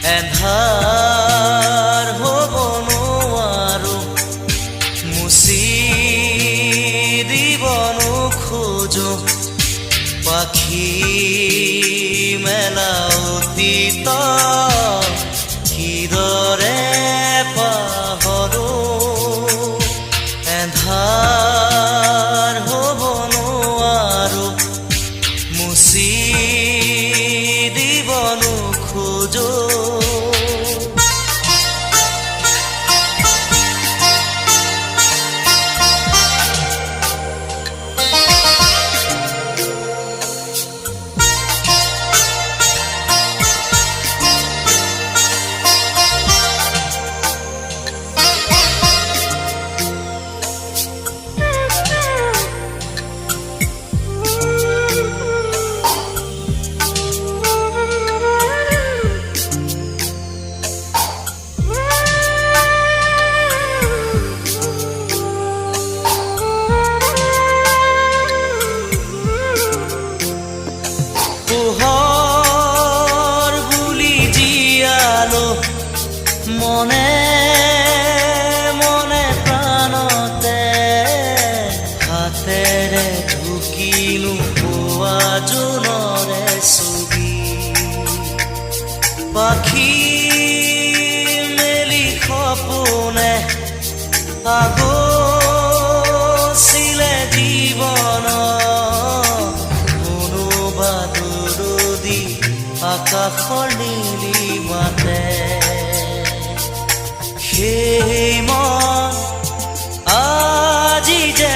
এন্ধাৰ হ'ব নোৱাৰো মুচি দিব নোখোজো পাখি মেলা অতীত কিদৰে পাহৰো এন্ধাৰ হ'ব নোৱাৰো মুচি দিব নোখোজো পোহৰ বুলি জীয়ালো মনে মনে প্ৰাণতে হাতেৰে ঢুকিনো পোৱা জোনৰে ছবি পাখি মেলি সপোনে আগছিলে জীৱন আকাশৰ নীলি মাতে সেই মন আজি যে